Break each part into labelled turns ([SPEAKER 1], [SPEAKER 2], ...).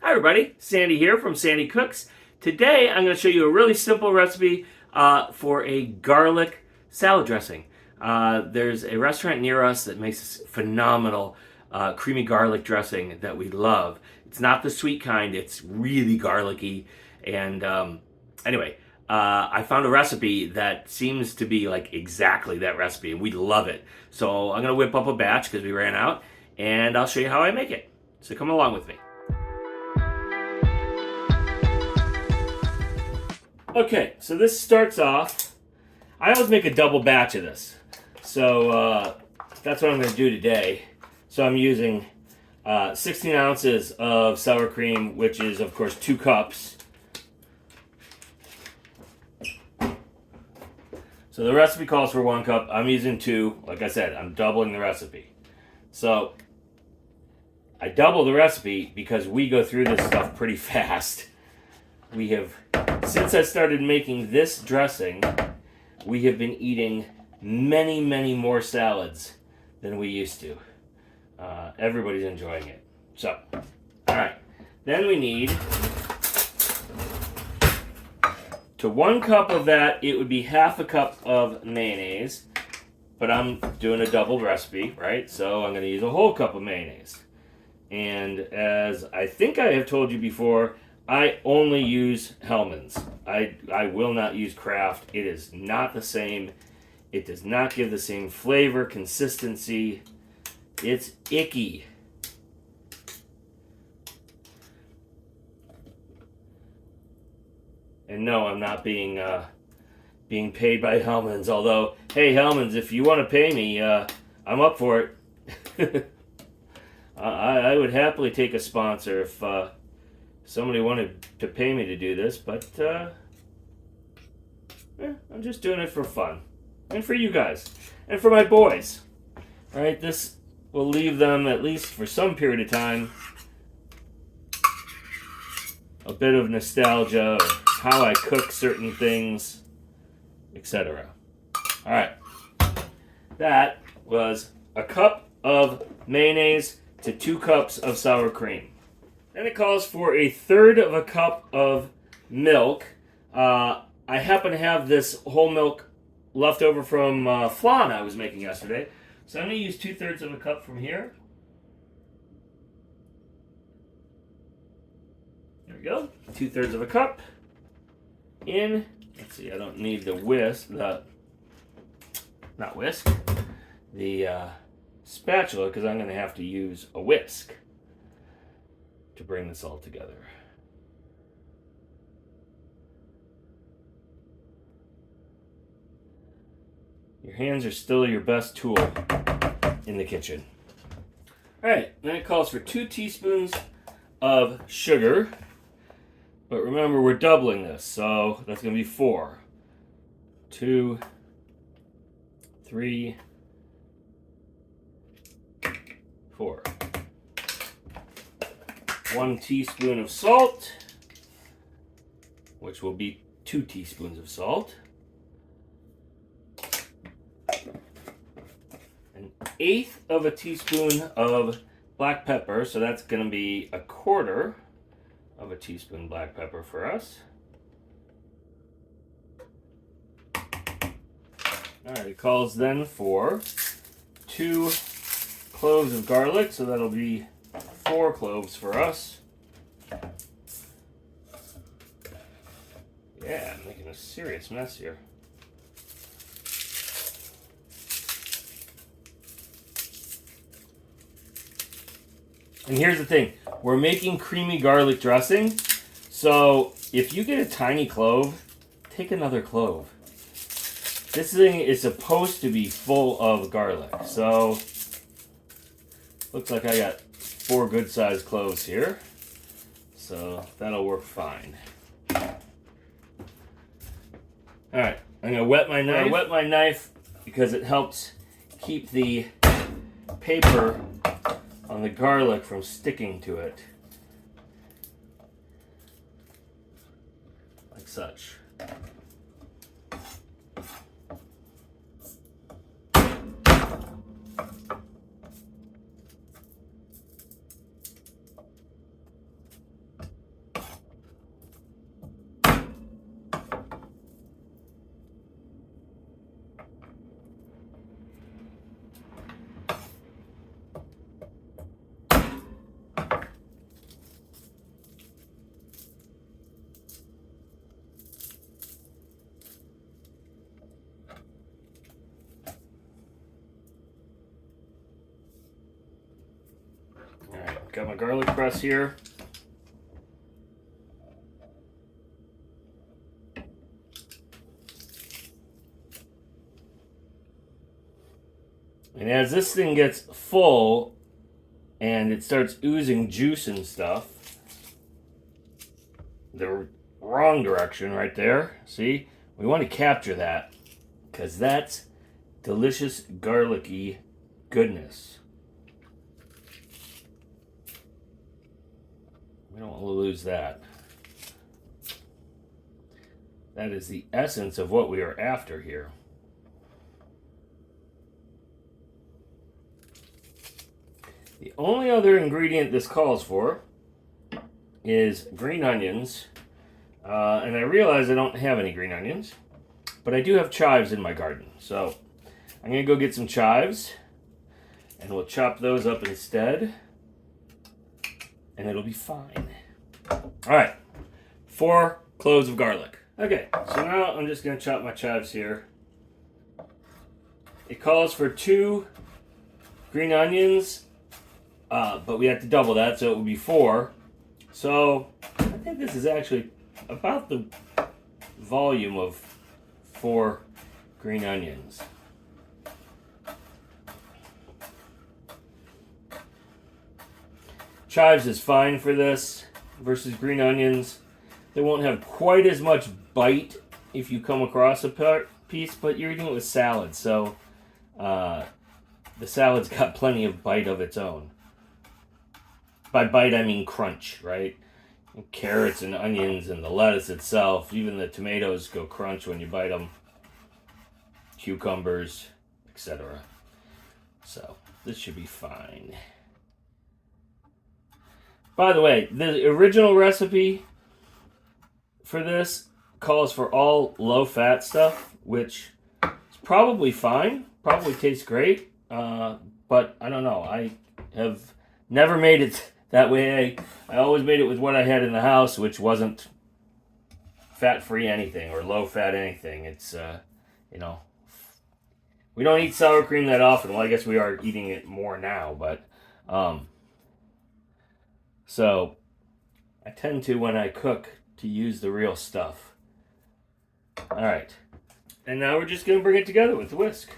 [SPEAKER 1] Hi everybody, Sandy here from Sandi Cooks. Today I'm going to show you a really simple recipe for a garlic salad dressing. There's a restaurant near us that makes this phenomenal creamy garlic dressing that we love. It's not the sweet kind, it's really garlicky. And anyway, I found a recipe that seems to be like exactly that recipe and we love it. So I'm going to whip up a batch because we ran out and I'll show you how I make it. So come along with me. Okay, so this starts off, I always make a double batch of this. So that's what I'm going to do today. So I'm using 16 ounces of sour cream, which is of course 2 cups. So the recipe calls for 1 cup. I'm using 2. Like I said, I'm doubling the recipe. So I double the recipe because we go through this stuff pretty fast. We have, since I started making this dressing, we have been eating many, many more salads than we used to. Everybody's enjoying it. So, alright. Then we need, to 1 cup of that, it would be half a cup of mayonnaise. But I'm doing a double recipe, right? So I'm going to use a whole cup of mayonnaise. And as I think I have told you before, I only use Hellmann's. I will not use Kraft. It is not the same. It does not give the same flavor, consistency. It's icky. And no, I'm not being paid by Hellmann's. Although, hey Hellmann's, if you want to pay me, I'm up for it. I would happily take a sponsor if somebody wanted to pay me to do this, but I'm just doing it for fun. And for you guys. And for my boys. Alright, this will leave them, at least for some period of time, a bit of nostalgia of how I cook certain things, etc. Alright. That was a cup of mayonnaise to 2 cups of sour cream. Then it calls for 1/3 of a cup of milk. I happen to have this whole milk left over from flan I was making yesterday. So I'm going to use 2/3 of a cup from here. There we go. 2/3 of a cup. In, let's see, I don't need the whisk, the spatula, because I'm going to have to use a whisk to bring this all together. Your hands are still your best tool in the kitchen. Alright, then it calls for 2 teaspoons of sugar. But remember, we're doubling this, so that's going to be 4. 2, 3, 4. 1 teaspoon of salt, which will be 2 teaspoons of salt. 1/8 of a teaspoon of black pepper, so that's going to be 1/4 of a teaspoon black pepper for us. Alright, it calls then for 2 cloves of garlic, so that'll be 4 cloves for us. Yeah, I'm making a serious mess here. And here's the thing, we're making creamy garlic dressing, so if you get a tiny clove, take another clove. This thing is supposed to be full of garlic, so looks like I got 4 good sized cloves here, so that'll work fine. Alright, I'm going to wet my knife. I wet my knife because it helps keep the paper on the garlic from sticking to it. Like such. got my garlic press here. And as this thing gets full and it starts oozing juice and stuff, the wrong direction right there, see? We want to capture that because that's delicious garlicky goodness. We don't want to lose that. That is the essence of what we are after here. The only other ingredient this calls for is green onions. And I realize I don't have any green onions, but I do have chives in my garden. So I'm going to go get some chives, and we'll chop those up instead, and it'll be fine. All right, 4 cloves of garlic. Okay, so now I'm just going to chop my chives here. It calls for 2 green onions, but we have to double that, so it would be 4. So I think this is actually about the volume of 4 green onions. Chives is fine for this versus green onions. They won't have quite as much bite if you come across a piece, but you're eating it with salad, so the salad's got plenty of bite of its own. By bite, I mean crunch, right? Carrots and onions and the lettuce itself, even the tomatoes go crunch when you bite them. Cucumbers, etc. So this should be fine. By the way, the original recipe for this calls for all low-fat stuff, which is probably fine, probably tastes great, but I don't know. I have never made it that way. I always made it with what I had in the house, which wasn't fat-free anything or low-fat anything. It's, you know, we don't eat sour cream that often. Well, I guess we are eating it more now, but, so I tend to, when I cook, to use the real stuff. All right. And now we're just going to bring it together with the whisk.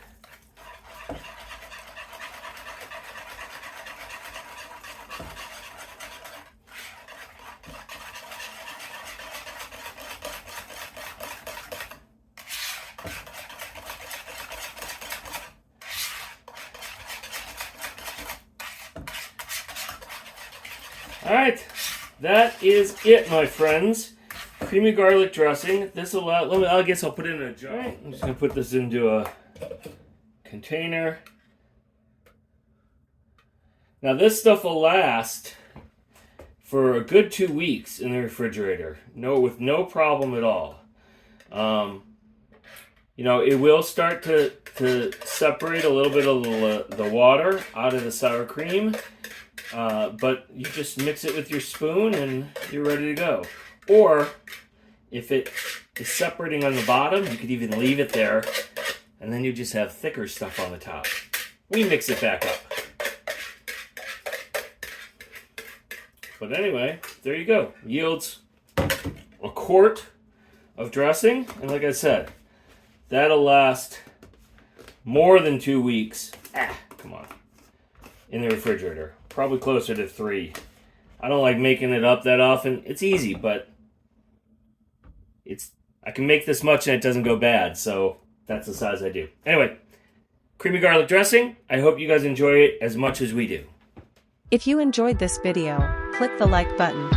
[SPEAKER 1] All right, that is it, my friends. Creamy garlic dressing. This will I guess I'll put it in a jar. Right, I'm just gonna put this into a container. Now this stuff will last for a good 2 weeks in the refrigerator. With no problem at all. You know, it will start to separate a little bit of the water out of the sour cream. But you just mix it with your spoon and you're ready to go. Or if it is separating on the bottom, you could even leave it there and then you just have thicker stuff on the top. We mix it back up. But anyway, there you go. Yields a quart of dressing. And like I said, that'll last more than 2 weeks. Come on. In the refrigerator. Probably closer to 3. I don't like making it up that often. It's easy, but I can make this much and it doesn't go bad, so that's the size I do. Anyway, creamy garlic dressing. I hope you guys enjoy it as much as we do.
[SPEAKER 2] If you enjoyed this video, click the like button.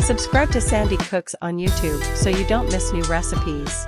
[SPEAKER 2] Subscribe to Sandi Cooks on YouTube so you don't miss new recipes.